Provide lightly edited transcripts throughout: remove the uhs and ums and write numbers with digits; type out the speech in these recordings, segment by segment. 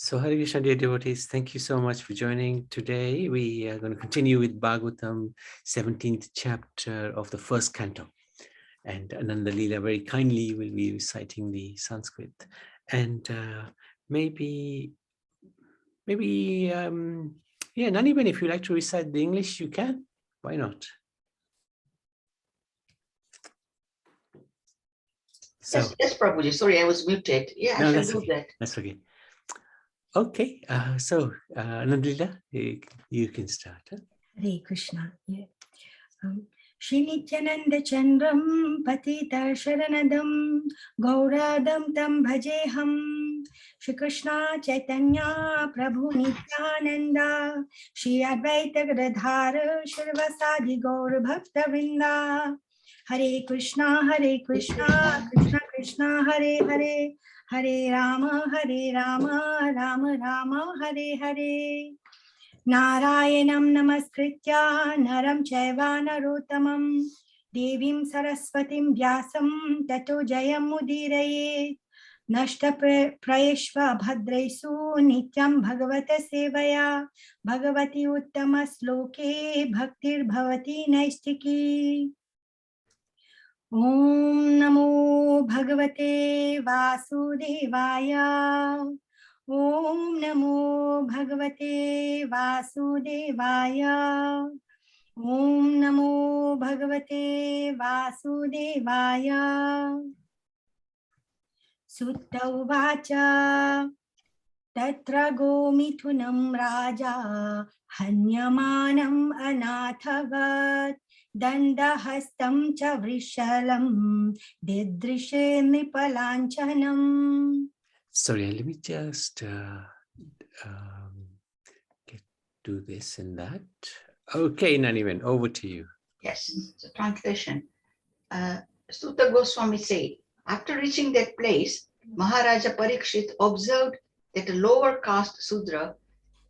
So Hare Krishna, dear devotees, thank you so much for joining. Today we are going to continue with Bhagavatam, 17th chapter of the first canto. And Ananda Leela very kindly will be reciting the Sanskrit. And maybe, Naniben, if you like to recite the English, you can. Why not? So, yes, Prabhuji. Sorry, I was muted. Yeah, no, I shall do okay. that. That's okay. Okay, Ananda Leela, you can start. Huh? Hare Krishna. Yeah. Shri Nityananda Chandram Patita Sharanadam Gauradam Tam Bhajeham Shri Krishna Chaitanya Prabhu Nityananda Shri Advaita Gadadhara Shirvasadi Gaur Bhakta Vrinda Hare Krishna Krishna Krishna Hare Hare Hare Rama Rama Rama Hare Hare Narayanam namaskritya naram chaiva narottamam devim saraswatim vyasam tato jayam mudirayet nashta prayeshva bhadraisu nityam bhagavata sevaya bhagavati uttama sloke bhaktir bhavati naistiki. Om namo bhagavate vasudevaya. Om Namo Bhagavate Vasudevaya. Om Namo Bhagavate Vasudevaya. Sutta Uvacha Tatra Gomithunam Raja Hanyamanam Anathavat Dandahastam Cha Vrishalam Didrishe Nipalanchanam. Sorry, let me just do this and that. Okay, Naniven, over to you. Yes, the translation. Sutta Goswami said, after reaching that place, Maharaja Parikshit observed that a lower caste Sudra,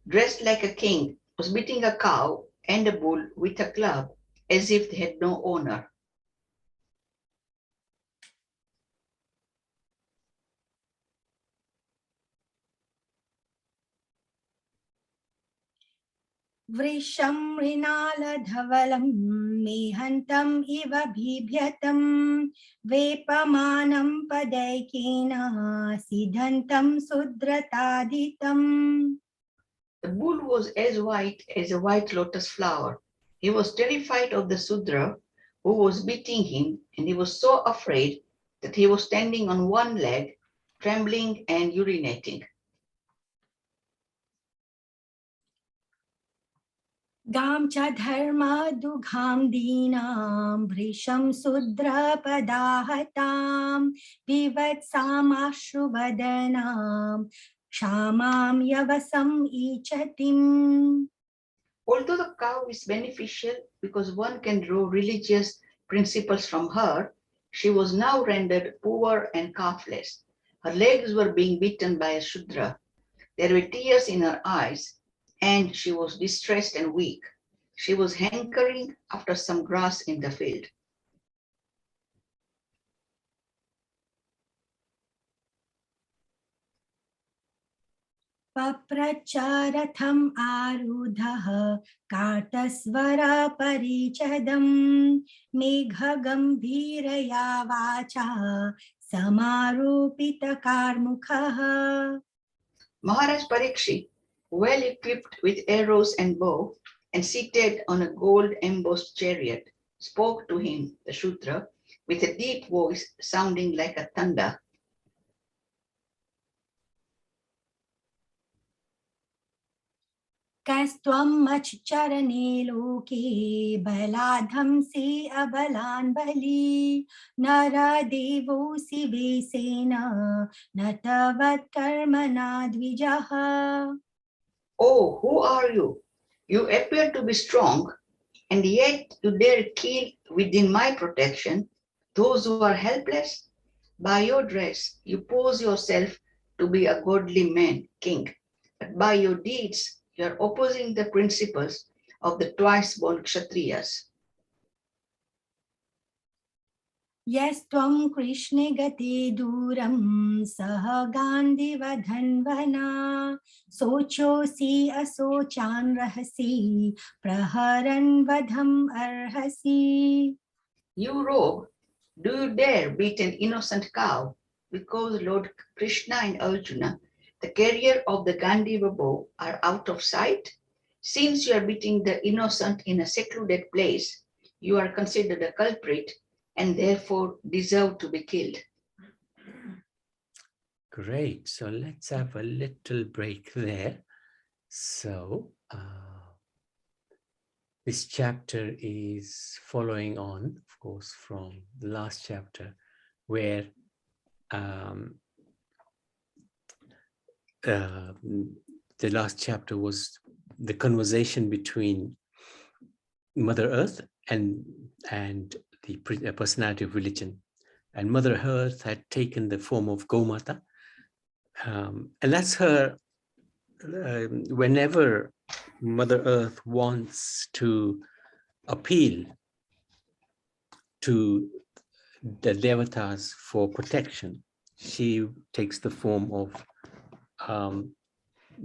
dressed like a king, was beating a cow and a bull with a club as if they had no owner. Vrisham Rinala Dhavalam Mehantam Iva Bhibhyatam Vepamanam Padaikena Siddhantam Sudrataditam. The bull was as white as a white lotus flower. He was terrified of the Sudra who was beating him, and he was so afraid that he was standing on one leg, trembling and urinating. Gam cha dharma dugham dinam vrisham sudra padahatam vivatsam ashruvadanam shamam yavasam ichatim. Although the cow is beneficial because one can draw religious principles from her, she was now rendered poor and calfless. Her legs were being beaten by a Shudra. There were tears in her eyes, and she was distressed and weak. She was hankering after some grass in the field. Papracharatham arudhaha kartasvara parichadam megha gambhiraya vacha samarupita karmukha. Maharaj Parikshit, well equipped with arrows and bow, and seated on a gold embossed chariot, spoke to him, the Shudra, with a deep voice sounding like a thunder. Kastvam machcharane loke baladham se abalan bali nara devo si vesena natavat karmana dvijaha. Oh, who are you? You appear to be strong, and yet you dare kill within my protection those who are helpless. By your dress, you pose yourself to be a godly man, king, but by your deeds, you are opposing the principles of the twice-born Kshatriyas. Yastvam Krishne gate duram saha Gandhi vadhanvana sochosi asochan rahasi praharan vadham arhasi. You rogue, do you dare beat an innocent cow? Because Lord Krishna and Arjuna, the carrier of the Gandiva bow, are out of sight? Since you are beating the innocent in a secluded place, you are considered a culprit and therefore deserve to be killed. Great. So let's have a little break there. So this chapter is following on, of course, from the last chapter, where the last chapter was the conversation between Mother Earth and the personality of religion. And Mother Earth had taken the form of Gomata. And that's her, whenever Mother Earth wants to appeal to the devatas for protection, she takes the form of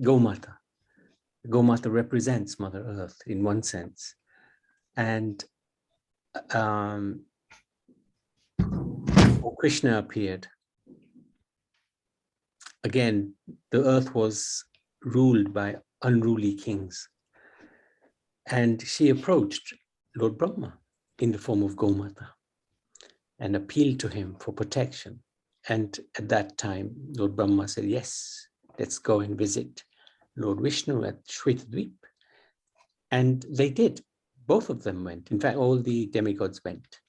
Gomata. Gomata represents Mother Earth in one sense. And Krishna appeared. Again, the earth was ruled by unruly kings. And she approached Lord Brahma in the form of Gomata and appealed to him for protection. And at that time, Lord Brahma said, yes, let's go and visit Lord Vishnu at Shvetadvip. And they did. Both of them went. In fact, all the demigods went.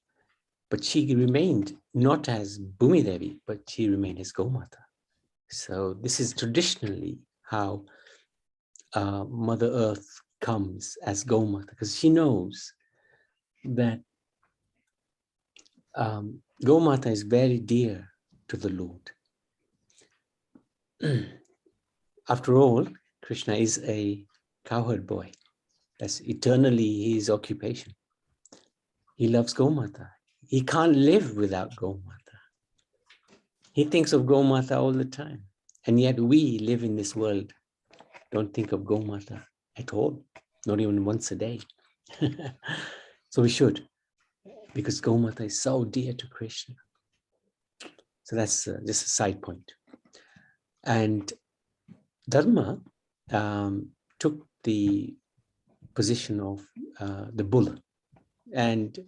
But she remained not as Bhumi Devi, but she remained as Gomata. So this is traditionally how Mother Earth comes as Gomata, because she knows that Gomata is very dear to the Lord. After all, Krishna is a cowherd boy. That's eternally his occupation. He loves Gomata. He can't live without Gomata. He thinks of Gomata all the time. And yet we live in this world, don't think of Gomata at all, not even once a day. So we should, because Gomata is so dear to Krishna. So that's just a side point. And Dharma took the position of the bull. And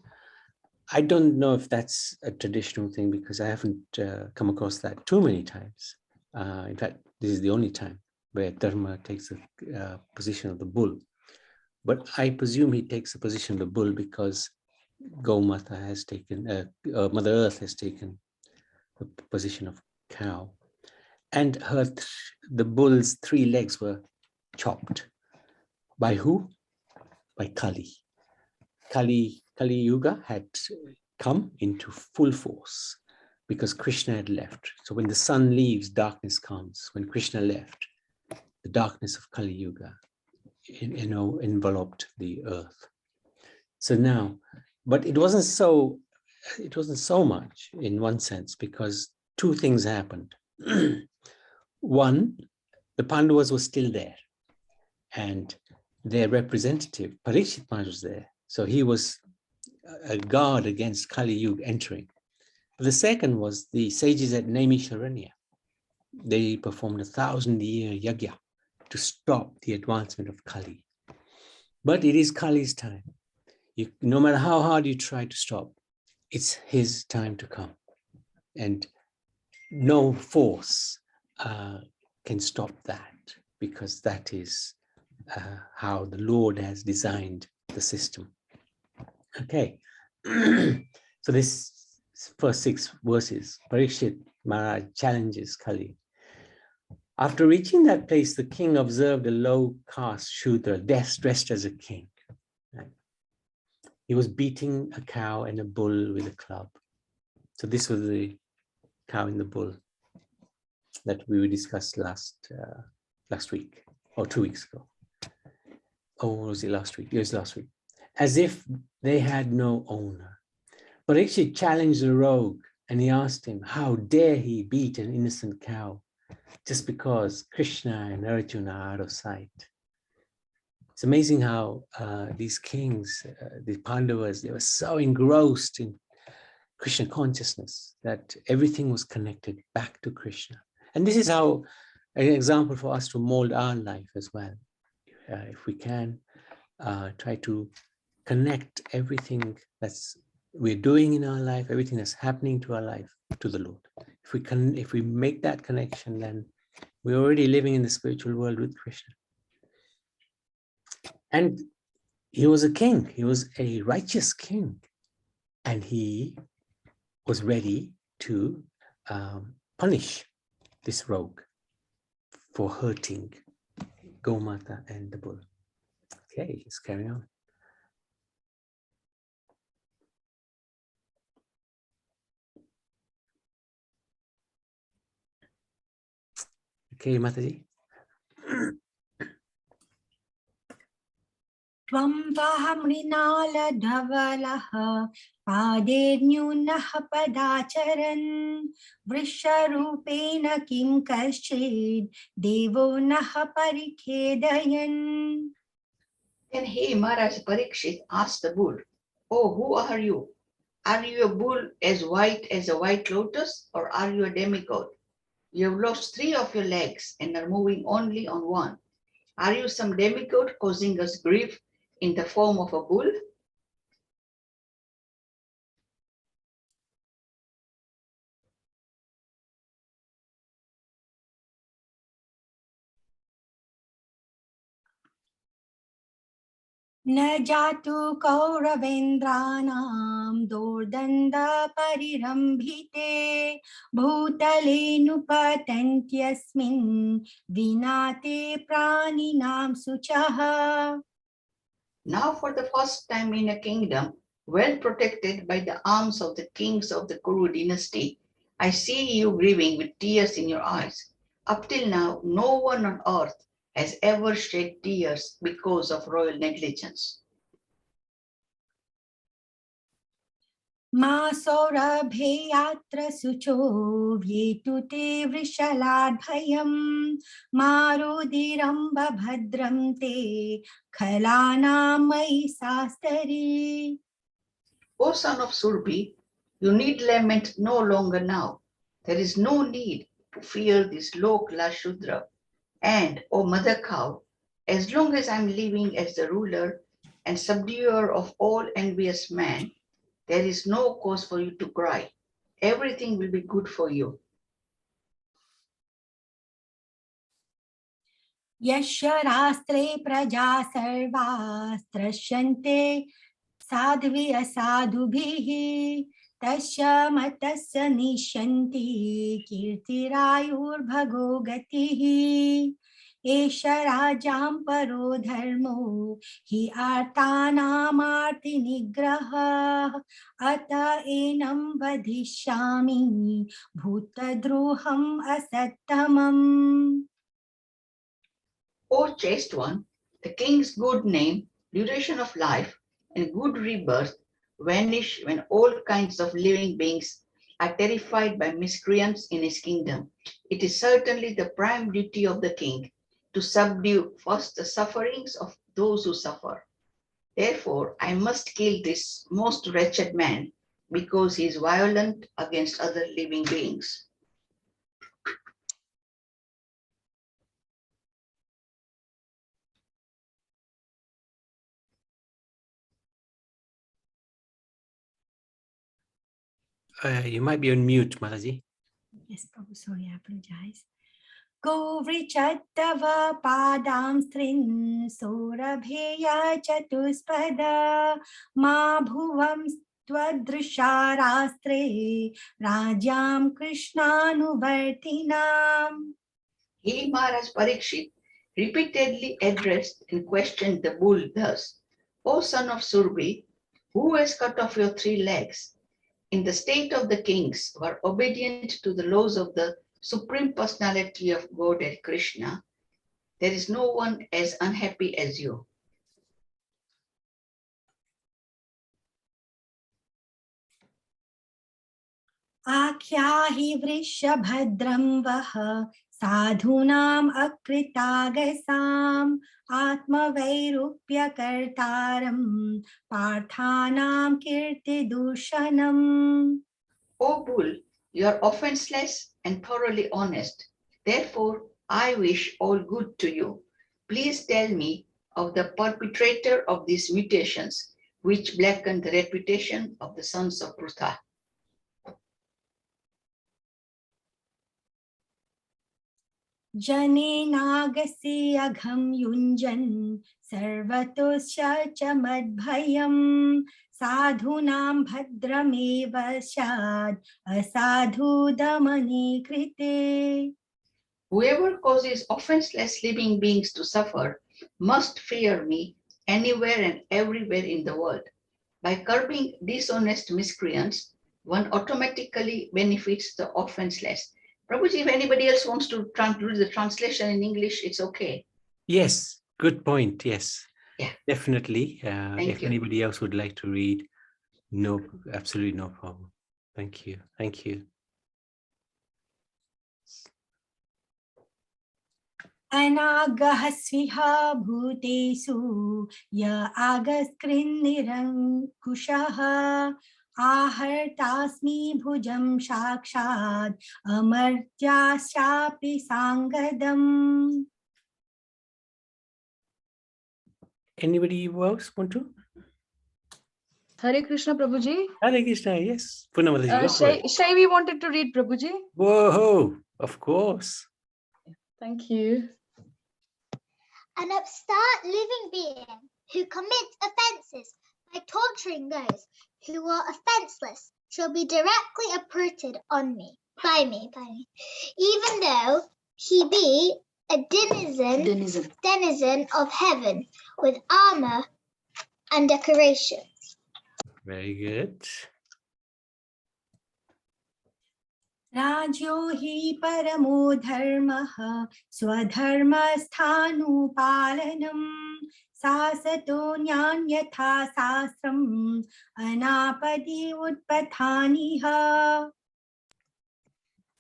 I don't know if that's a traditional thing, because I haven't come across that too many times. In fact, this is the only time where Dharma takes the position of the bull. But I presume he takes the position of the bull because Gomata has taken, Mother Earth has taken the position of cow. And the bull's 3 legs were chopped. By who? By Kali. Kali Yuga had come into full force because Krishna had left. So when the sun leaves, darkness comes. When Krishna left, the darkness of Kali Yuga enveloped the earth. So now, but it wasn't so much in one sense, because 2 things happened. One, the Pandavas were still there, and their representative, Parikshit Maharaj, was there. So he was a guard against Kali Yuga entering. The second was the sages at Naimisharanya. They performed a 1,000-year yagya to stop the advancement of Kali. But it is Kali's time. No matter how hard you try to stop, it's his time to come. And no force can stop that, because that is how the Lord has designed the system. Okay, so this first 6 verses, Parikshit Maharaj challenges Kali. After reaching that place, the king observed a low-caste Shudra dressed as a king. Right? He was beating a cow and a bull with a club. So this was the cow and the bull that we discussed last week or 2 weeks ago. Or was it last week? It was last week. As if they had no owner. Parikshit challenged the rogue and he asked him, how dare he beat an innocent cow just because Krishna and Arjuna are out of sight? It's amazing how these kings, the Pandavas, they were so engrossed in Krishna consciousness that everything was connected back to Krishna. And this is how an example for us to mold our life as well. If we can try to connect everything that's we're doing in our life, everything that's happening to our life, to the Lord. If we make that connection, then we're already living in the spiritual world with Krishna. And he was a king. He was a righteous king, and he was ready to punish this rogue for hurting Gomata and the bull. Okay, let's carry on. Okay, Mataji. त्वं वः मृणालधवलः पादेर्न्यूनः पदाचरन् वृषरूपेण किं कश्चित् देवो नः परिखेदयन्. Then he, Maharaj Parikshit, asked the bull, "Oh, who are you? Are you a bull as white as a white lotus, or are you a demigod? You have lost 3 of your legs and are moving only on one. Are you some demigod causing us grief in the form of a bull?" न जातु कौरवेन्द्राणां दोर्दण्डपरिरम्भिते भूतले नुपतन्त्यस्मिन् विना ते प्राणिनां शुचः. Now for the first time in a kingdom, well protected by the arms of the kings of the Kuru dynasty, I see you grieving with tears in your eyes. Up till now, no one on earth has ever shed tears because of royal negligence. मा सौरभेयात्र शुचो व्येतु ते वृषलाद्भयं मा रुधिरम्ब भद्रं ते खलानां मयि सास्तरी. O son of Surbi, you need lament no longer now. There is no need to fear this Lokla Shudra. And, O mother cow, as long as I am living as the ruler and subduer of all envious men, there is no cause for you to cry. Everything will be good for you. यशरास्त्रे प्रजा सर्वास्त्रश्यन्ते साध्वी असाधुभिः तस्य मतस्य निश्यन्ति कीर्तिरायुर्भगो गतिः. एष राजां परो धर्मो हि आर्तानामार्तिनिग्रहः अत एनं वधिष्यामि भूतद्रोहम् असत्तमम्. O chaste one, the king's good name, duration of life, and good rebirth vanish when all kinds of living beings are terrified by miscreants in his kingdom. It is certainly the prime duty of the king to subdue first the sufferings of those who suffer. Therefore, I must kill this most wretched man because he is violent against other living beings. You might be on mute, Mataji. Yes, Prabhu, sorry, I apologize. Go vrichattava padam strin sorabheya chatuspada ma bhuvam twadrisharastre rajam krishnanuvartinam. He, Maharaj Parikshit, repeatedly addressed and questioned the bull thus, "O son of Surbi, who has cut off your 3 legs? In the state of the kings who are obedient to the laws of the Supreme Personality of Godhead Krishna, there is no one as unhappy as you." आख्याहि वृषभद्रं वः साधूनाम् अकृतागसाम् आत्मवैरूप्यकर्तारं पार्थानां कीर्तिदूषणम्. O bull, you are offenseless and thoroughly honest. Therefore, I wish all good to you. Please tell me of the perpetrator of these mutations, which blacken the reputation of the sons of Prutha. जनेनागस्य अघं युञ्जन् सर्वतोस्य च मद्भयम् साधूनां भद्रमेव स्यात् असाधु दमने कृते. Whoever causes offenseless living beings to suffer must fear me anywhere and everywhere in the world. By curbing dishonest miscreants, one automatically benefits the offenseless. Prabhuji, if anybody else wants to do the translation in English, it's okay. Yes, good point. Yes, Yeah. Definitely. Thank If you. anybody else would like to read, no, absolutely no problem. Thank you. Thank you. अनागः स्विह भूतेषु य आगस्कृन्निरङ्कुशः आहर्तास्मि भुजं साक्षात् अमर्त्याश्चापि साङ्गदम्. Anybody else want to? Hare Krishna, Prabhuji. Hare Krishna, yes. Punamadaji, go for it. Shaivi wanted to read, Prabhuji. Whoa, of course. Thank you. An upstart living being who commits offences by torturing those who are offenceless shall be directly uprooted by me, even though he be a denizen of heaven with armor and decoration. Very good. राज्यो हि परमो धर्मः स्वधर्मस्थानुपालनम् सासतो न्यान्यथा शास्त्रम् अनापदि उत्पथानिह.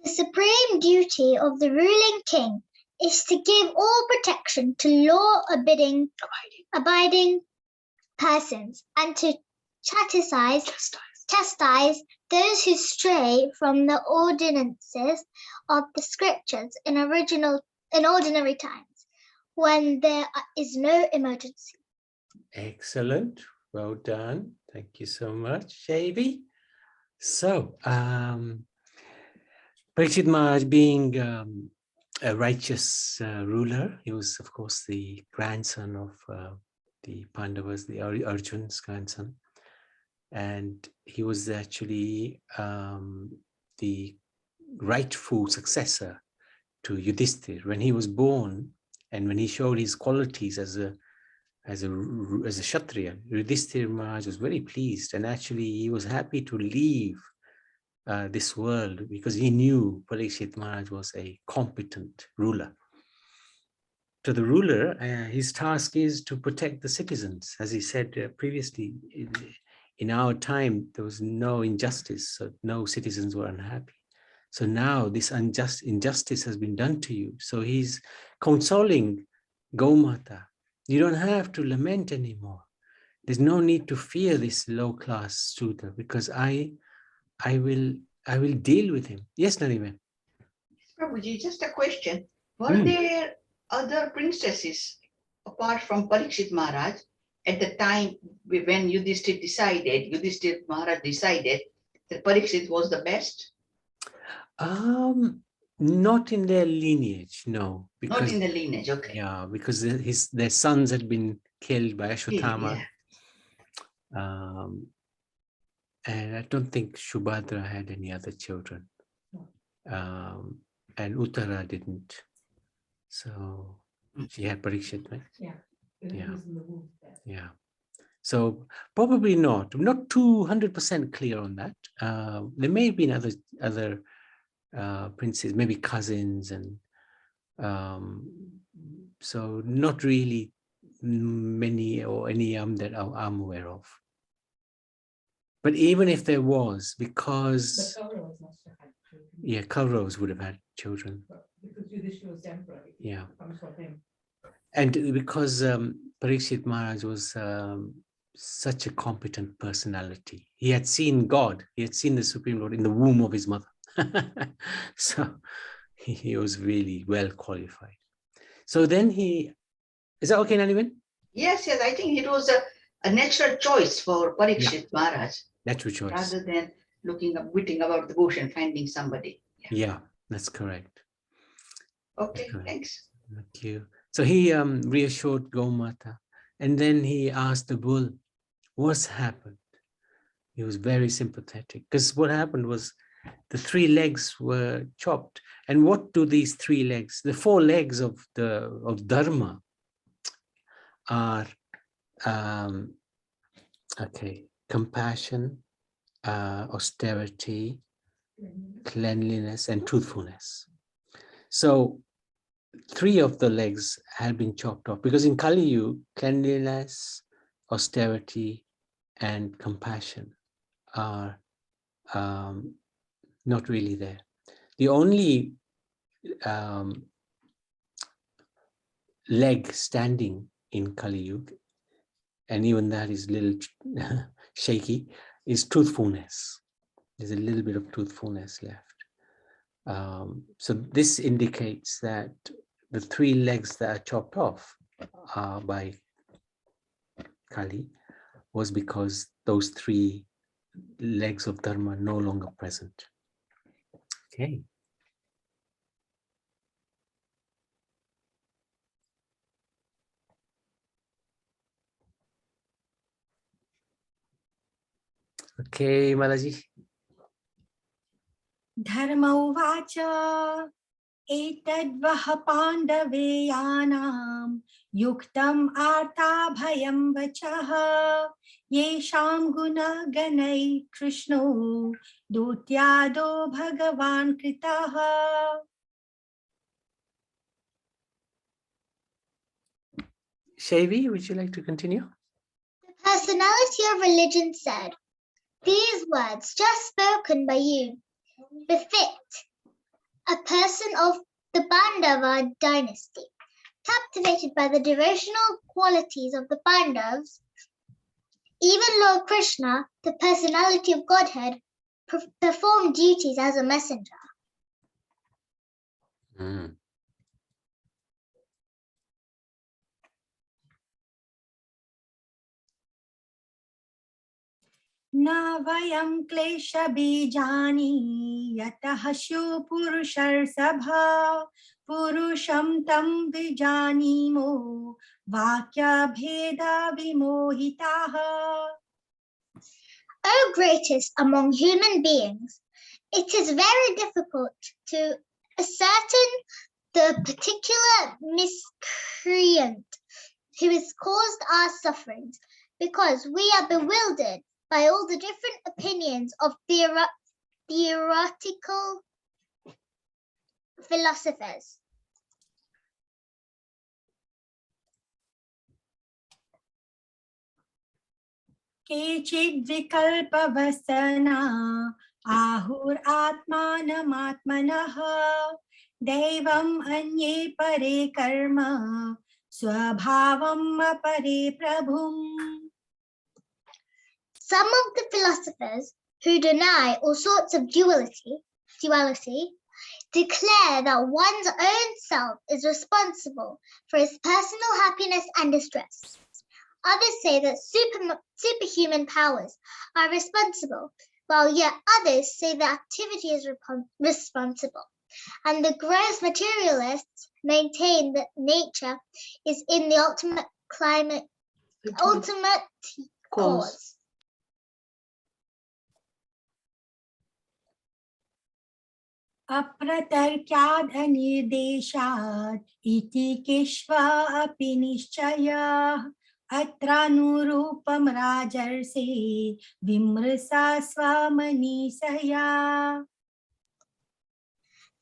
The supreme duty of the ruling king is to give all protection to law-abiding persons and to chastise those who stray from the ordinances of the scriptures in ordinary times when there is no emergency. Excellent. Well done. Thank you so much, Shavi. So, Parikshit Maharaj being a righteous ruler, he was, of course, the grandson of the Pandavas, the Arjun's grandson. And he was actually the rightful successor to Yudhishthir. When he was born and when he showed his qualities as a Kshatriya, Yudhishthir Maharaj was very pleased, and actually he was happy to leave this world because he knew Parikshit Maharaj was a competent ruler. So the ruler, his task is to protect the citizens. As he said previously, in our time, there was no injustice, so no citizens were unhappy. So now this injustice has been done to you. So he's consoling Gaumata. You don't have to lament anymore. There's no need to fear this low-class Sudra because I will deal with him. Yes, Nariman. Prabhuji, just a question. Were there other princesses apart from Parikshit Maharaj at the time when Yudhishthir Maharaj decided that Parikshit was the best? Not in their lineage, no. Because, not in the lineage, okay. Yeah, because their sons had been killed by Ashwatthama. Yeah. And I don't think Shubhadra had any other children. And Uttara didn't. So she had Parikshit, right? Yeah. So probably not. I'm not 200% clear on that. There may have been other princes, maybe cousins, and so not really many or any that I'm aware of. But even if there was, The because Kauravas must have had children. yeah, Kauravas would have had children. But because Yudhishthira was emperor, it Yeah. comes from him. And because Parikshit Maharaj was such a competent personality. He had seen God. He had seen the Supreme Lord in the womb of his mother. So he was really well qualified. So then is that okay, Nanivan? Yes, I think it was a natural choice for Parikshit Maharaj, Natural choice. rather than witting about the bush and finding somebody. Yeah, that's correct. Okay, correct. thanks. Thank you. So he reassured Gomata, and then he asked the bull, what's happened? He was very sympathetic, because what happened was the 3 legs were chopped. And what do these 3 legs, the 4 legs of Dharma are, compassion, austerity, cleanliness, and truthfulness. So 3 of the legs had been chopped off, because in Kali Yuga, cleanliness, austerity, and compassion are not really there. The only leg standing in Kali Yuga, and even that is a little shaky, is truthfulness. There's a little bit of truthfulness left. So this indicates that the 3 legs that are chopped off by Kali was because those 3 legs of Dharma are no longer present. Okay. Okay, Malaji. धर्म उवाच एतद्वः पाण्डवेयानां युक्तम् आर्ताभयं वचः येषां गुणगणैः कृष्णो दूत्यादो भगवान् कृतः. Shaivi, would you like to continue? The personality of religion said, "These words just spoken by you befit a person of the Pandava dynasty, captivated by the devotional qualities of the Pandavas. Even Lord Krishna, the personality of Godhead, performed duties as a messenger." न वयं क्लेशबीजानि यतः स्युः पुरुषर्षभा पुरुषं तं विजानीमो वाक्यभेदा विमोहिताः. O greatest among human beings, it is very difficult to ascertain the particular miscreant who has caused our sufferings, because we are bewildered by all the different opinions of theoretical philosophers. केचिद् विकल्पवसना आहुरात्मानमात्मनः दैवम् अन्ये परे कर्म स्वभावम् अपरे प्रभुम्. Some of the philosophers who deny all sorts of duality declare that one's own self is responsible for his personal happiness and distress. Others say that superhuman powers are responsible, while yet others say that activity is responsible. And the gross materialists maintain that nature is in the ultimate cause. अप्रतर्क्याद् अनिर्देशात् इति केष्वा अपि निश्चयः अत्रानुरूपं राजर्षे विमृशा स्वमनीषया.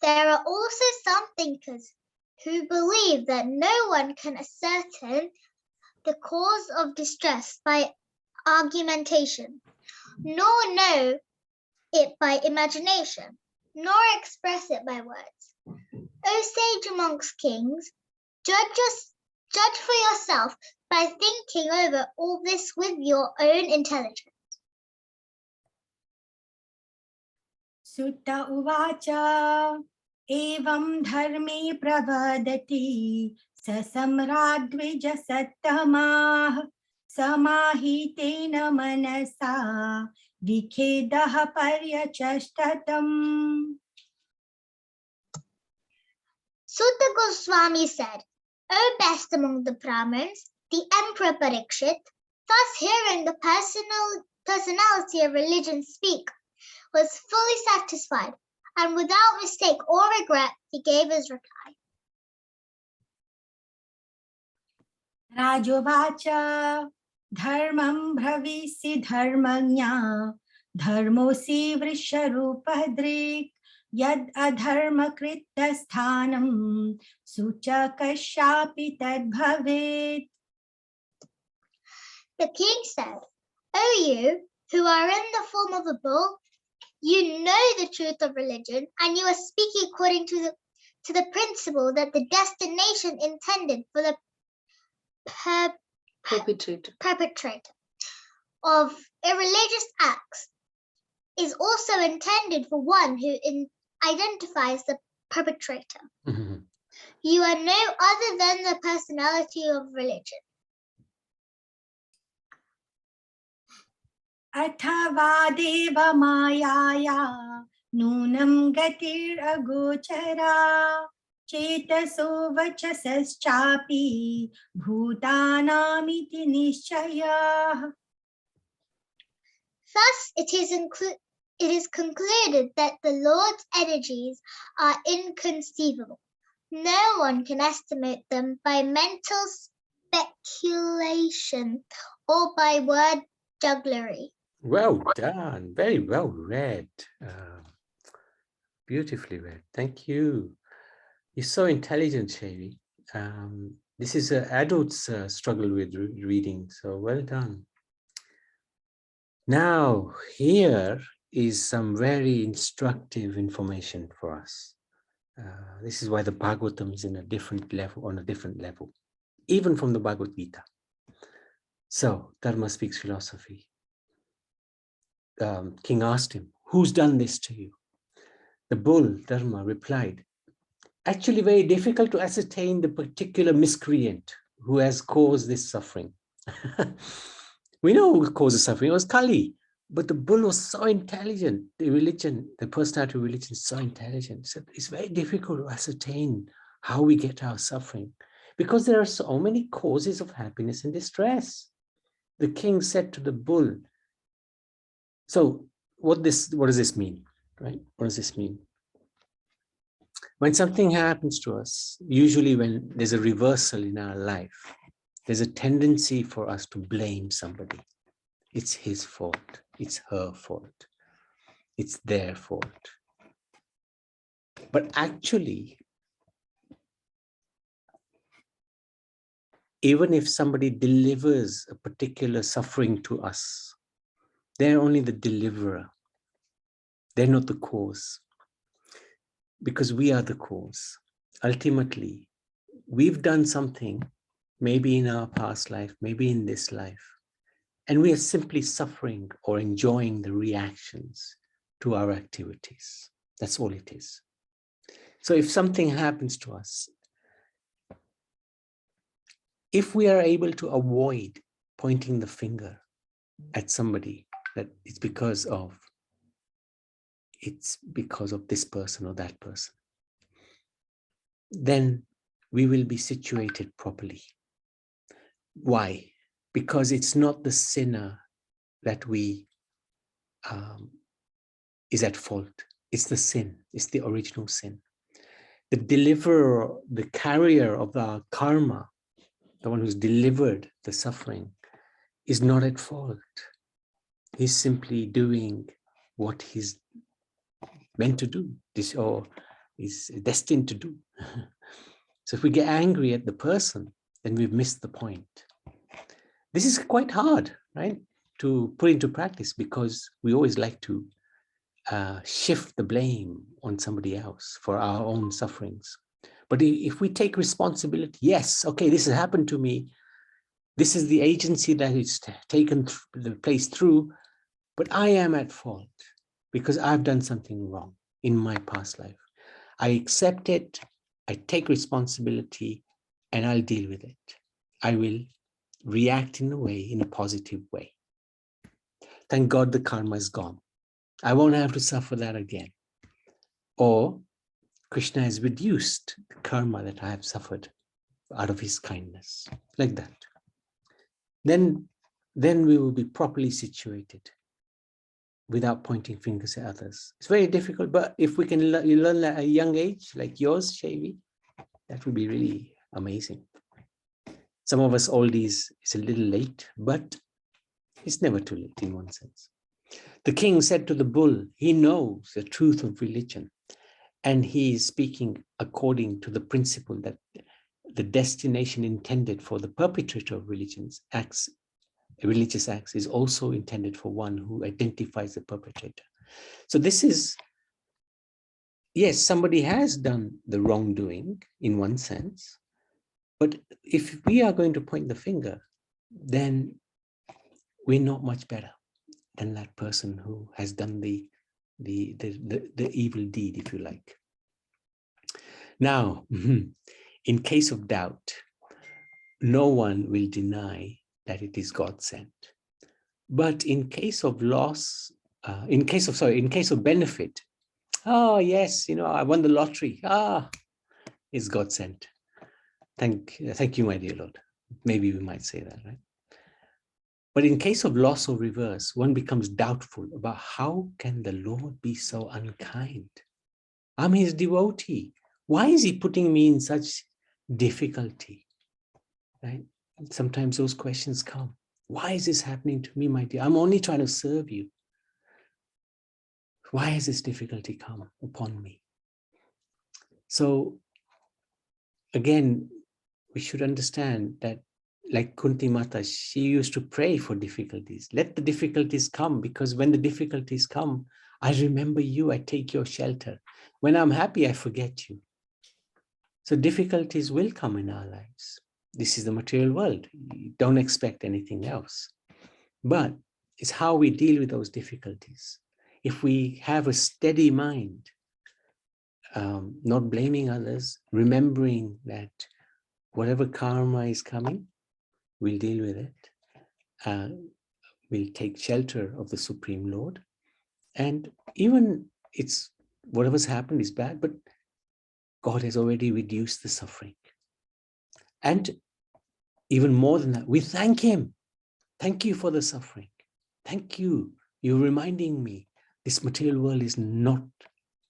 There are also some thinkers who believe that no one can ascertain the cause of distress by argumentation, nor know it by imagination, nor express it by words. O sage amongst kings, judge for yourself by thinking over all this with your own intelligence. Sutta uvacha evam dharme pravadati sasamradvija sattamah samahitena manasa vikhedah paryachashtatam. Sutta Goswami said, O best among the Brahmins, the Emperor Parikshit, thus hearing the personality of religion speak, was fully satisfied, and without mistake or regret, he gave his reply. Rajovacha dharmam bhavisi dharmanya dharmosi vrisharupadrik yad adharma kritta sthanam sucha kashapi tad bhavet. The king said, O you who are in the form of a bull, you know the truth of religion, and you are speaking according to the principle that the destination intended for the perpetrator of irreligious acts is also intended for one who identifies the perpetrator. Mhm. You are no other than the personality of religion. Athava deva mayaya nunam gatir agochara chetaso vachasaschapi bhutanamiti nishchaya. Thus, it is concluded that the Lord's energies are inconceivable. No one can estimate them by mental speculation or by word jugglery. Well done. Very well read. Beautifully read. Thank you. You're so intelligent, Shavi. This is adults struggle with reading, so well done. Now, here is some very instructive information for us. This is why the Bhagavatam is in a different level, on a different level, even from the Bhagavad Gita. So, Dharma speaks philosophy. King asked him, who's done this to you? The bull, Dharma, replied, actually very difficult to ascertain the particular miscreant who has caused this suffering. We know who caused the suffering, it was Kali. But the bull was so intelligent, the personality of religion is so intelligent. So it's very difficult to ascertain how we get our suffering because there are so many causes of happiness and distress. The king said to the bull, so what does this mean, right? What does this mean? When something happens to us, usually when there's a reversal in our life, there's a tendency for us to blame somebody. It's his fault. It's her fault. It's their fault. But actually, even if somebody delivers a particular suffering to us, they're only the deliverer. They're not the cause. Because we are the cause. Ultimately, we've done something, maybe in our past life, maybe in this life, and we are simply suffering or enjoying the reactions to our activities. That's all it is. So if something happens to us, if we are able to avoid pointing the finger at somebody that it's because of this person or that person, then we will be situated properly. Why? Because it's not the sinner that is at fault. It's the sin. It's the original sin. The deliverer, the carrier of our karma, the one who's delivered the suffering, is not at fault. He's simply doing what he's meant to do, or is destined to do. So if we get angry at the person, then we've missed the point. This is quite hard, right? to put into practice, because we always like to shift the blame on somebody else for our own sufferings. But if we take responsibility, yes, okay, this has happened to me. This is the agency that it's taken the place through, but I am at fault because I've done something wrong in my past life. I accept it, I take responsibility, and I'll deal with it. I will react in a positive way. Thank God the karma is gone. I won't have to suffer that again. Or Krishna has reduced the karma that I have suffered out of his kindness, like that. Then we will be properly situated without pointing fingers at others. It's very difficult, but if we can learn at a young age, like yours, Shavi, that would be really amazing. Some of us oldies, it's a little late, but it's never too late in one sense. The king said to the bull, he knows the truth of religion, and he is speaking according to the principle that the destination intended for the perpetrator of religious acts is also intended for one who identifies the perpetrator. So this is, yes, somebody has done the wrongdoing in one sense, but if we are going to point the finger, then we're not much better than that person who has done the evil deed, if you like. Now, in case of doubt, no one will deny that it is God sent. But in case of loss, in case of benefit, oh yes, I won the lottery. It's God sent. Thank you, my dear Lord. Maybe we might say that, right? But in case of loss or reverse, one becomes doubtful about how can the Lord be so unkind? I'm his devotee. Why is he putting me in such difficulty? Right? Sometimes those questions come. Why is this happening to me, my dear? I'm only trying to serve you. Why has this difficulty come upon me? So again, we should understand that, like Kunti Mata, she used to pray for difficulties. Let the difficulties come, because when the difficulties come, I remember you, I take your shelter. When I'm happy, I forget you. So difficulties will come in our lives. This is the material world. You don't expect anything else. But it's how we deal with those difficulties. If we have a steady mind, not blaming others, remembering that whatever karma is coming, we'll deal with it. We'll take shelter of the Supreme Lord. And even it's whatever's happened is bad, but God has already reduced the suffering. And even more than that, we thank him. Thank you for the suffering. Thank you. You're reminding me this material world is not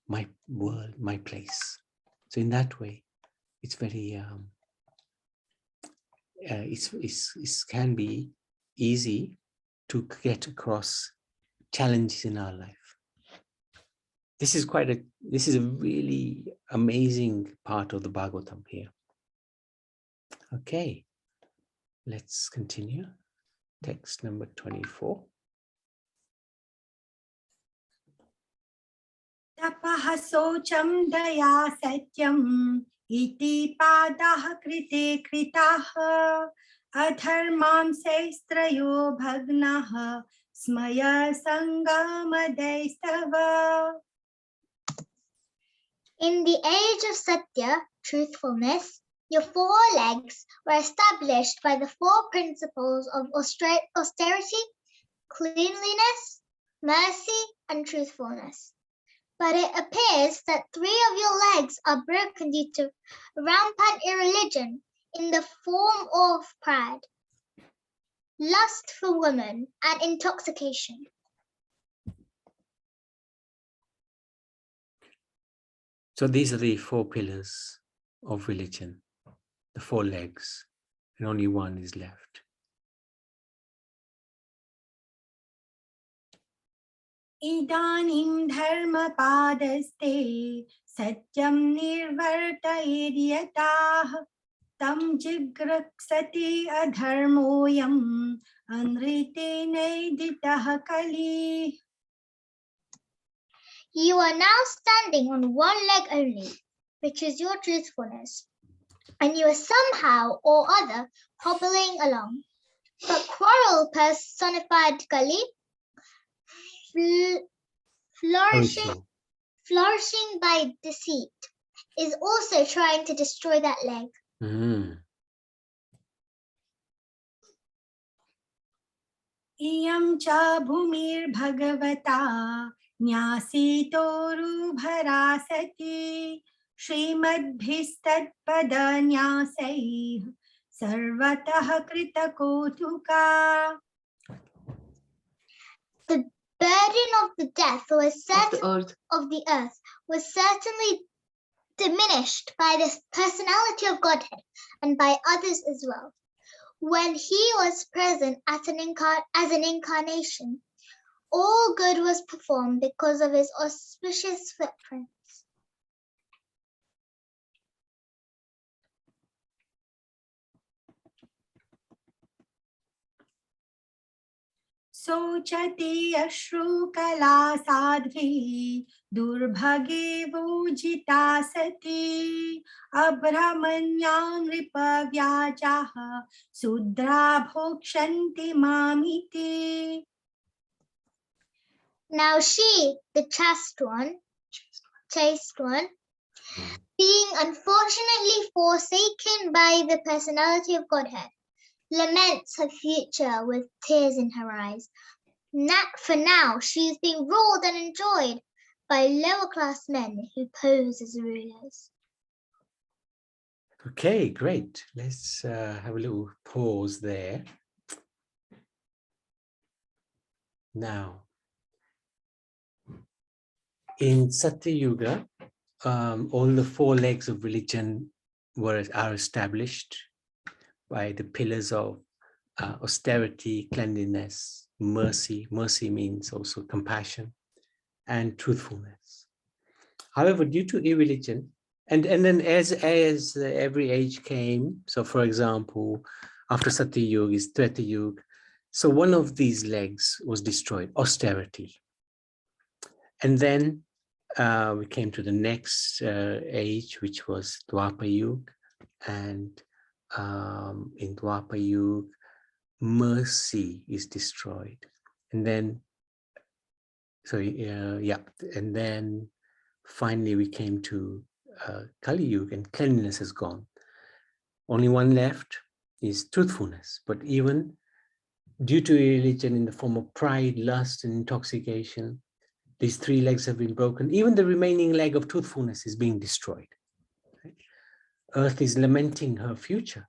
my world, my place. So in that way, it's very, it can be easy to get across challenges in our life. This is a really amazing part of the Bhagavatam here. Okay, let's continue. Text number 24. तपः शौचं दया सत्यम् इति पादाः कृते कृताः अधर्मांशैस्त्रयो भग्नाः स्मय संगमदैस्तव. In the age of Satya, truthfulness, your four legs were established by the four principles of austerity, cleanliness, mercy, and truthfulness. But it appears that three of your legs are broken due to rampant irreligion in the form of pride, lust for women, and intoxication. So these are the four pillars of religion, the four legs, and only one is left. इदानीं धर्मपादस्ते सत्यं निर्वर्तयेद्यताः Tam jigraksati adharmoyam anrite naiditah kali. You are now standing on one leg only, which is your truthfulness, and you are somehow or other hobbling along. But quarrel personified Kali, flourishing by deceit, is also trying to destroy that leg. Iyam cha bhumir bhagavata nyasito rubharasati Srimad bhistad-pada nyasai sarvatah kritakotuka. The burden of the death was of the earth was certainly diminished by the personality of Godhead and by others as well. When he was present as an incarnation, all good was performed because of his auspicious footprint. Sochati ashrukala sadhvi durbhage vujita sati abhramanyang ripa vyajaha sudra bhokshanti mamiti. Now she, the chaste one, being unfortunately forsaken by the personality of Godhead, laments her future with tears in her eyes. For now, she is being ruled and enjoyed by lower class men who pose as rulers. Okay, great. Let's have a little pause there. Now, in Satya Yuga, all the four legs of religion are established by the pillars of austerity, cleanliness, mercy. Mercy means also compassion and truthfulness. However, due to irreligion, and then as every age came, so for example, after Satya Yuga is Treta Yuga, so one of these legs was destroyed, austerity. And then we came to the next age, which was Dwapara Yuga, and in Dwapara Yuga, mercy is destroyed. And then, and then finally we came to Kali Yuga, and cleanliness is gone. Only one left is truthfulness. But even due to religion in the form of pride, lust, and intoxication, these three legs have been broken. Even the remaining leg of truthfulness is being destroyed. Earth is lamenting her future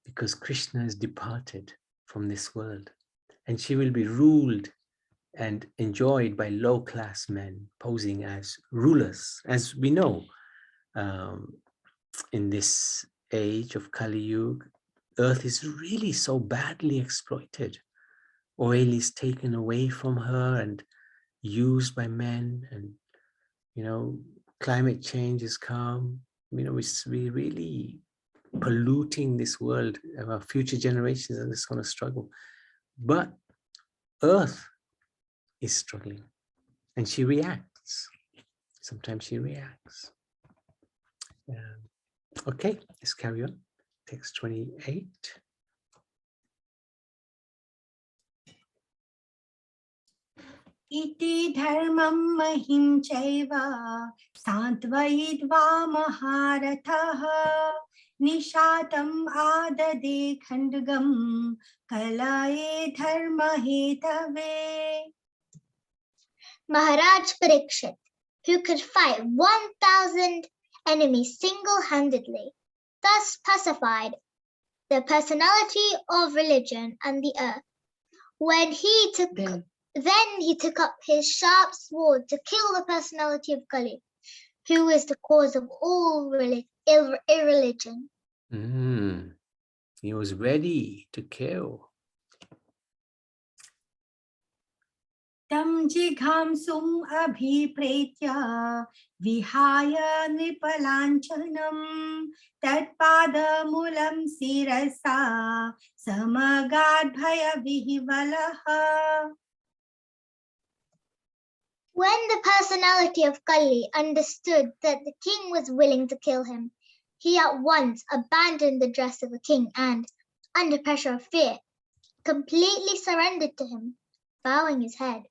because Krishna has departed from this world, and she will be ruled and enjoyed by low-class men posing as rulers. As we know, in this age of Kali Yuga, Earth is really so badly exploited. Oil is taken away from her and used by men, and climate change has come. We really polluting this world. Our future generations are just going to struggle. But Earth is struggling, and she reacts. Sometimes she reacts. Okay, let's carry on. Text 28. Iti dharmam mahim chaiva santvayidva maharatha nishatam adade khandagam kalaye dharma hetave. Maharaj Parikshit, who could fight 1,000 enemies single-handedly, thus pacified the personality of religion and the earth. Then he took up his sharp sword to kill the personality of Kali, who is the cause of all irreligion. He was ready to kill. तं जिघांसुम् अभिप्रेत्य विहाय नृपलाञ्छनं तत्पादमूलं शिरसा समगाद्भयविह्वलः. When the personality of Kali understood that the king was willing to kill him, he at once abandoned the dress of a king and, under pressure of fear, completely surrendered to him, bowing his head.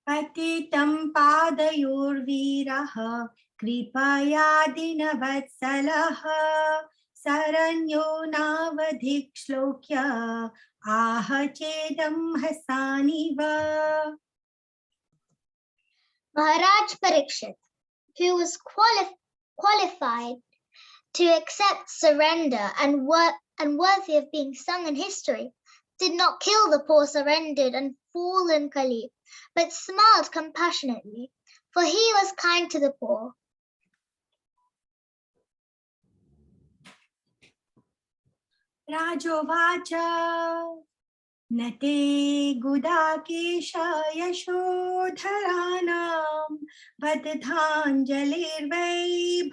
पतितं पादयोर्वीरः कृपया दीनवत्सलः शरण्यो नावधिक्श्लोक्य आह चेदं हसानिव. Maharaj Parikshit, who was qualified to accept surrender and worthy of being sung in history, did not kill the poor surrendered and fallen Kali, but smiled compassionately, for he was kind to the poor. राजोवाच नते Gudakesh यशोधराणां बद्धाञ्जलिर्वै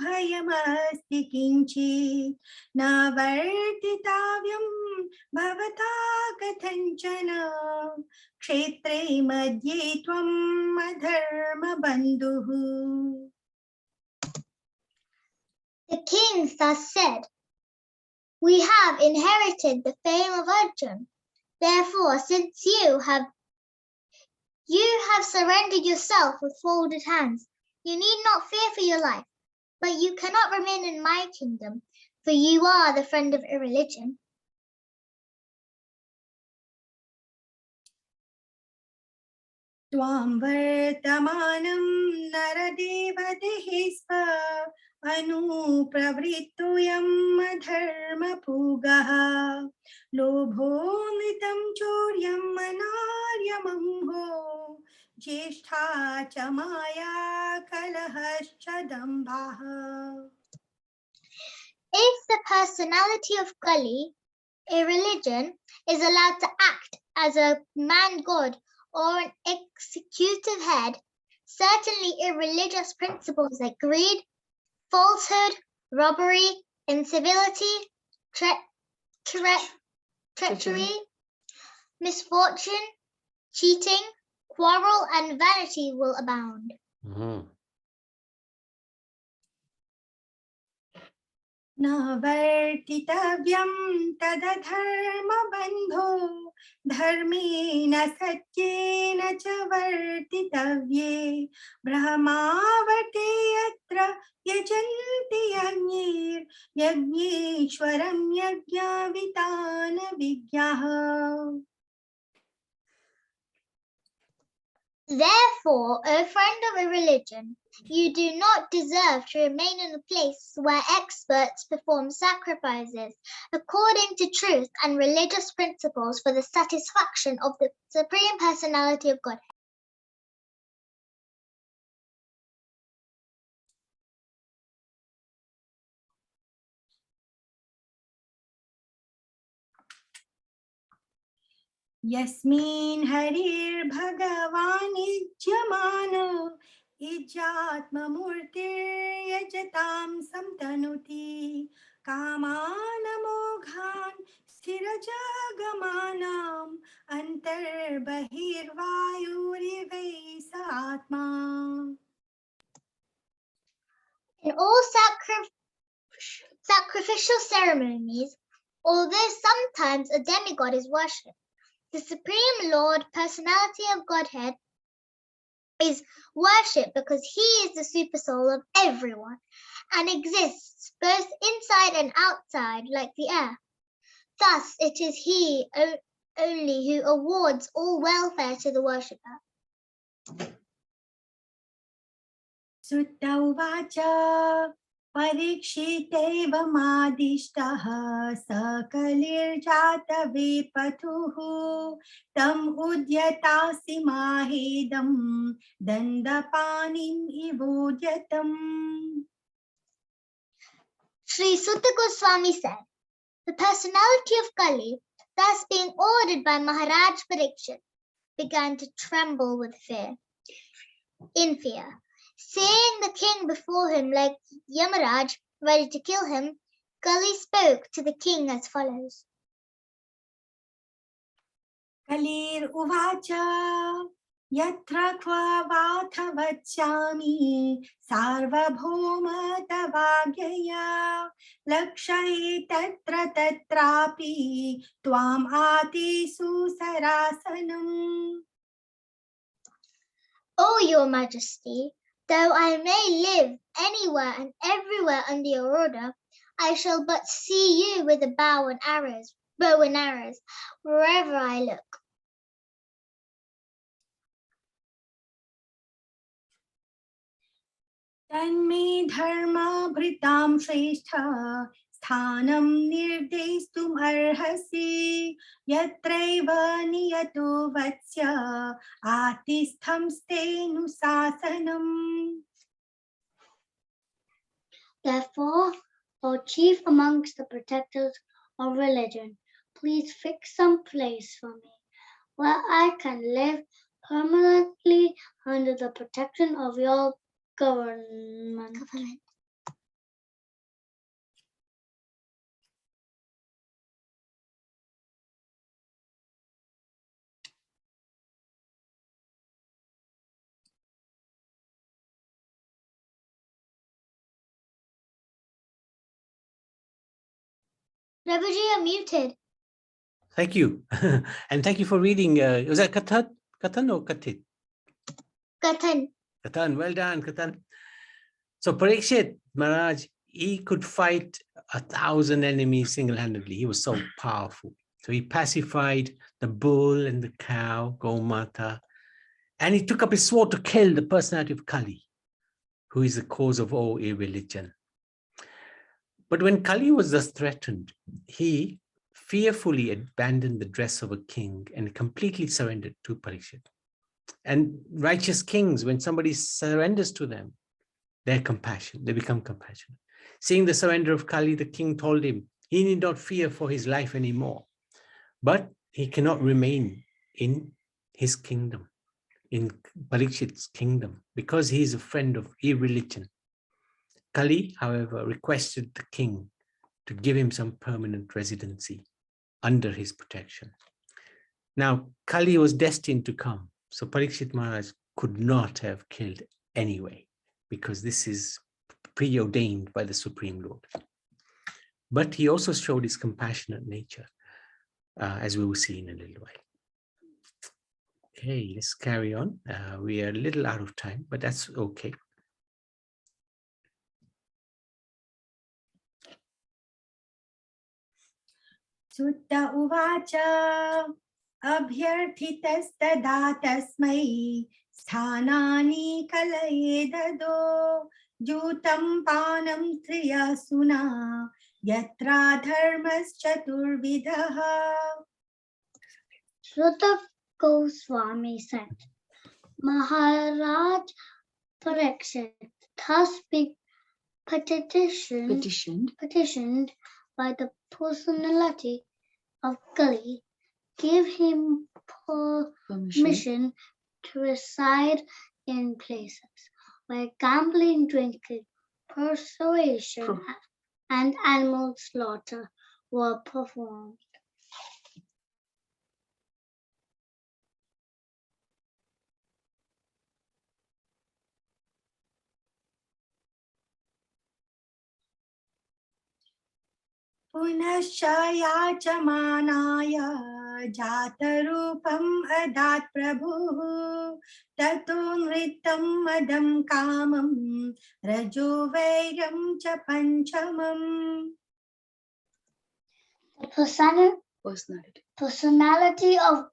भयमस्ति किञ्चित् न वर्तितव्यं भवता कथञ्चन क्षेत्रे मध्ये त्वं अधर्मबन्धुः. The king thus said, "We have inherited the fame of Arjun. Therefore, since you have surrendered yourself with folded hands, you need not fear for your life, but you cannot remain in my kingdom, for you are the friend of irreligion." त्वां वर्तमानं नरदेवदेः स्व अनुप्रवृत्तोऽयं अधर्मपूगः लोभोऽमृतं चौर्यं अनार्यमम्भो ज्येष्ठा च माया कलहश्च दम्भः. If the personality of Kali, irreligion, is allowed to act as a man god or an executive head, certainly irreligious principles like greed, falsehood, robbery, incivility, treachery, misfortune, cheating, quarrel, and vanity will abound. न वर्तितव्यं तदधर्मबन्धो धर्मेण सत्येन च वर्तितव्ये ब्रह्मावर्ते यत्र यजन्ति यज्ञेश्वरं यज्ञवितान विज्ञाः. Therefore, O friend of irreligion, you do not deserve to remain in a place where experts perform sacrifices according to truth and religious principles for the satisfaction of the Supreme Personality of Godhead. यस्मिन् हरिर्भगवान् इज्यमानो इज्यात्ममूर्तिर्यजतां समतनुति कामान् मोघान् स्थिरजगमानाम् अन्तर्बहिर्वायुरिवै स आत्मा. In all sacrificial ceremonies, although sometimes a demigod is worshipped, the Supreme Lord, Personality of Godhead, is worshipped because he is the super soul of everyone and exists both inside and outside like the air. Thus, it is he only who awards all welfare to the worshipper. Sutta uvacha परीक्षितेवमादिष्टः सकलिर्जातवेपथुः तम् उद्यतासि माहेदं दण्डपाणिम् इवोद्यतम्. Sri Sutta Goswami said, The personality of Kali, thus being ordered by Maharaj Parikshit, began to tremble with fear. In fear, seeing the king before him like Yamaraj, ready to kill him, Kali spoke to the king as follows. Kalir uvacha yatra kva vatha vachyami sarvabhauma tavagyaya lakshaye tatra tatrapi tvam ati susarasanam. O your majesty, though I may live anywhere and everywhere under your order, I shall but see you with a bow and arrows, wherever I look. Tanme dharma bhritam shrestha sthanam nirdestum arhasi yatraiva niyato vatsya atistham stenu sasanam. Therefore, O chief amongst the protectors of religion, please fix some place for me where I can live permanently under the protection of your government. Prabhuji, you're muted. Thank you. And thank you for reading. Was that Kathan? Kathan or Katit? Kathan. Kathan, well done, Kathan. So Parikshit Maharaj, he could fight 1,000 enemies single-handedly. He was so powerful. So he pacified the bull and the cow, Gomata, and he took up his sword to kill the personality of Kali, who is the cause of all irreligion. But when Kali was thus threatened, he fearfully abandoned the dress of a king and completely surrendered to Parikshit. And righteous kings, when somebody surrenders to them, they become compassionate. Seeing the surrender of Kali, the king told him he need not fear for his life anymore, but he cannot remain in his kingdom, in Parikshit's kingdom, because he is a friend of irreligion. Kali, however, requested the king to give him some permanent residency under his protection. Now, Kali was destined to come, so Parikshit Maharaj could not have killed anyway, because this is preordained by the Supreme Lord. But he also showed his compassionate nature, as we will see in a little while. Okay, let's carry on. We are a little out of time, but that's okay. Sutta uvacha abhyarthitastada tasmai sthanani kalaye dado jutam panam triya suna yatra dharmas chaturvidaha. Sutta Goswami said, Maharaj Parikshit thus being petitioned by the personality of Kali, gave him permission to reside in places where gambling, drinking, persuasion, and animal slaughter were performed. Punashaya chamanaya jatarupam adat prabhu tato nritam madam kamam rajo vairam cha panchamam. The personality of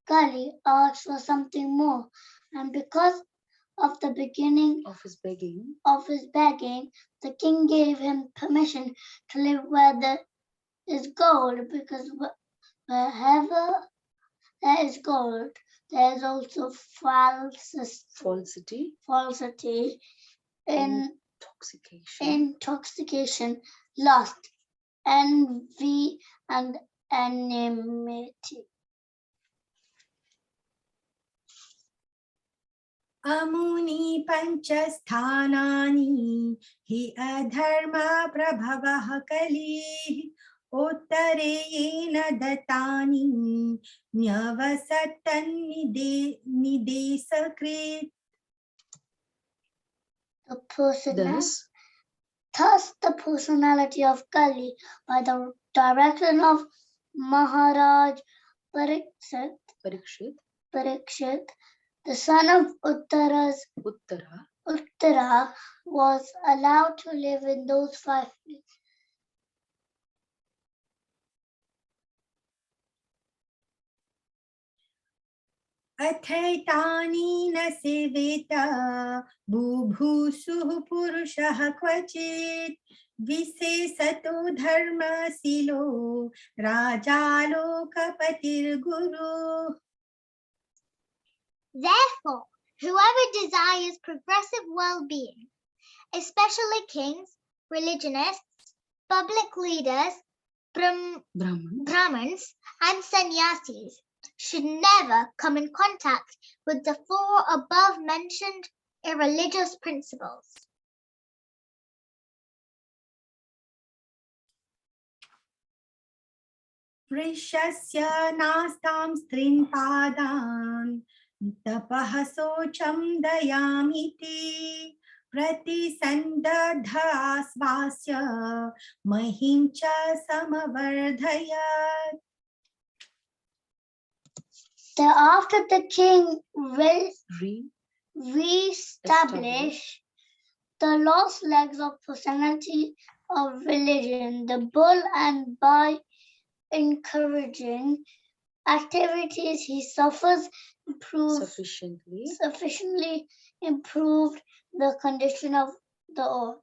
Kali asked for something more, and because of the beginning of his begging, the king gave him permission to live where there is gold, because wherever there is gold, there is also falsity, intoxication, lust, envy, and enmity. अमुनि पञ्चस्थानानि हि अधर्म प्रभवः कलिः उत्तरे येन दत्तानि न्यवसतन्निदेशकृत्. Thus the personality of Kali, by the direction of Maharaj Parikshit, the son of Uttara, was allowed to live in those 5 places. अथैतानि न सेवेत बुभुषुः पुरुषः क्वचित् विशेषतो धर्मशीलो राजा लोकपतिर्गुरुः. Therefore, whoever desires progressive well-being, especially kings, religionists, public leaders, Brahmins, and sannyasis, should never come in contact with the 4 above-mentioned irreligious principles. वृषस्य नास्तां स्त्रीन् पादान् तपः शोचं दयामिति प्रतिसन्दधास्वास्य महिं च समवर्धयत्. Thereafter the king will re-establish the lost legs of personality of religion, the bull, and by encouraging activities he sufficiently improved the condition of the earth.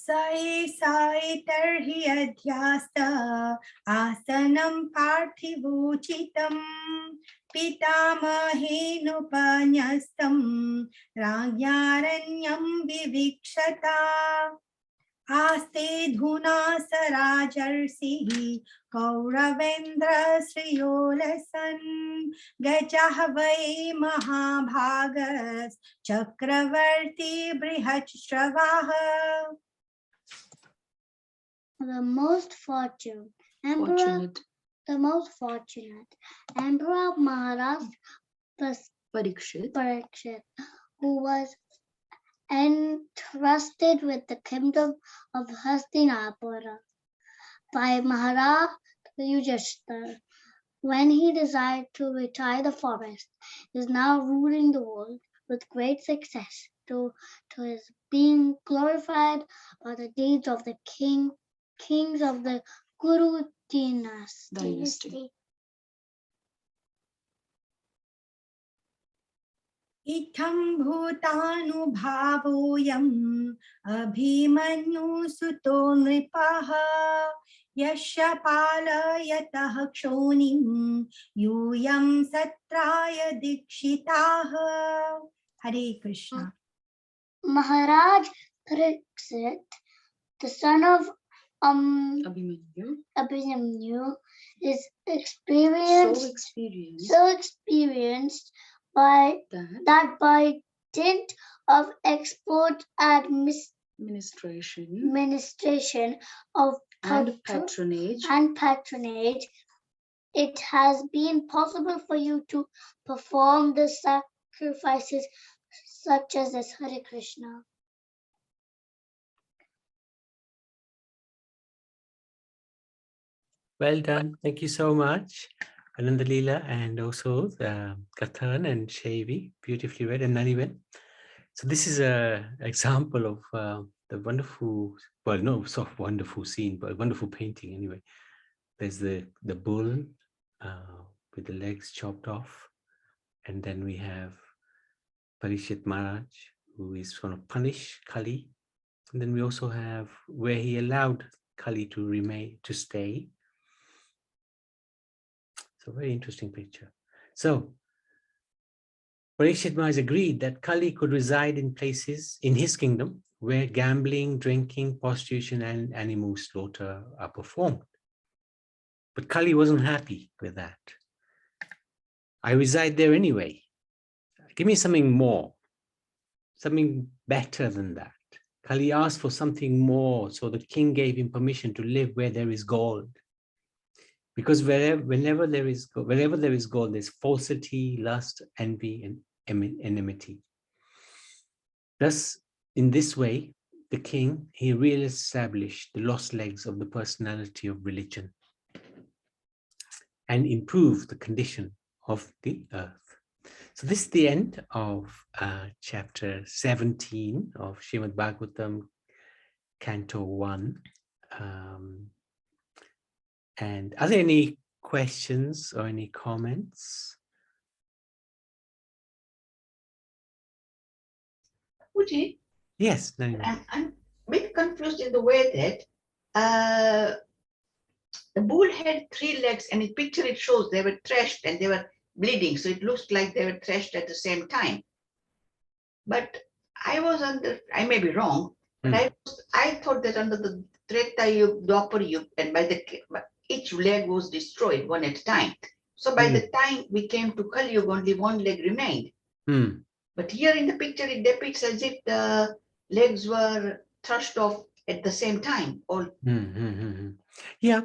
Sai तर्हि अध्यास्त आसनं पार्थिवोचितं पितामहेनुपन्यस्तं राज्ञारण्यं विवीक्षता आस्ते धुना स राजर्षिः कौरवेन्द्र श्रियोलसन् गजः वै महाभागस् चक्रवर्ती बृहच्छ्रवाः. The most fortunate Emperor Maharaj Parikshit, who was entrusted with the kingdom of Hastinapura by Maharaj Yudhishthira, when he desired to retire the forest, is now ruling the world with great success to his being glorified by the deeds of the kings of the Guru dynasty. इत्थं भूतानुभावोऽयम् अभिमन्युसुतो नृपः यस्य पालयतः क्षोणिं यूयं सत्राय दीक्षिताः. हरे Krishna. Maharaj Parikshit, the son of Abhimanyu, is so experienced by dint of expert administration of patronage, it has been possible for you to perform the sacrifices such as this. Hare Krishna. Well done. Thank you so much, Ananda Leela, and also Kathan and Shaivi, beautifully read, and Nanivel. So this is an example of the wonderful, well, no, sort of wonderful scene, but a wonderful painting anyway. There's the bull with the legs chopped off, and then we have Parikshit Maharaj, who is going to punish Kali, and then we also have where he allowed Kali to stay. So very interesting picture. So Parikshit Maharaj agreed that Kali could reside in places in his kingdom where gambling, drinking, prostitution, and animal slaughter are performed. But Kali wasn't happy with that. I reside there anyway. Give me something more, something better than that. Kali asked for something more, so the king gave him permission to live where there is gold. Because wherever there is gold, there's falsity, lust, envy, and enmity. Thus, in this way, the king, he re-established the lost legs of the personality of religion and improved the condition of the earth. So this is the end of chapter 17 of Srimad Bhagavatam, Canto 1. And are there any questions or any comments? Puji, Yes, Nalini. I'm a bit confused in the way that the bull had 3 legs, and in picture it shows they were thrashed and they were bleeding. So it looks like they were thrashed at the same time. But I may be wrong, but I thought that under the Treta Yuga, Dwapar Yuga, and each leg was destroyed one at a time. So by the time we came to Kali Yuga, only 1 leg remained. But here in the picture, it depicts as if the legs were thrust off at the same time. Yeah.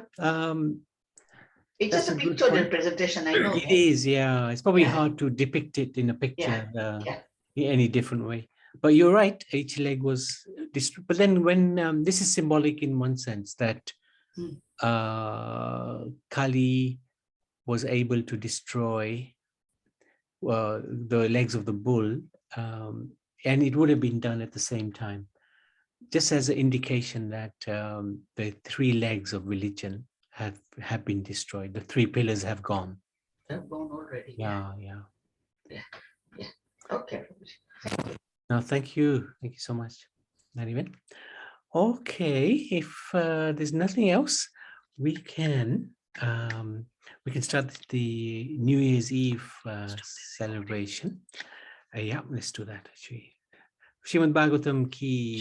It's That's just a a good pictorial point. presentation, I know It that. is, yeah. It's probably Yeah. hard to depict it in a picture Yeah. in any different way. But you're right, each leg was destroyed. But then when this is symbolic in one sense that Kali was able to destroy the legs of the bull, and it would have been done at the same time, just as an indication that the 3 legs of religion have been destroyed. The 3 pillars have gone. They've gone already. Yeah. Okay. No, thank you so much, Nariman. Okay, if there's nothing else, we can start the New Year's Eve celebration. Yeah, let's do that actually. Srimad Bhagavatam ki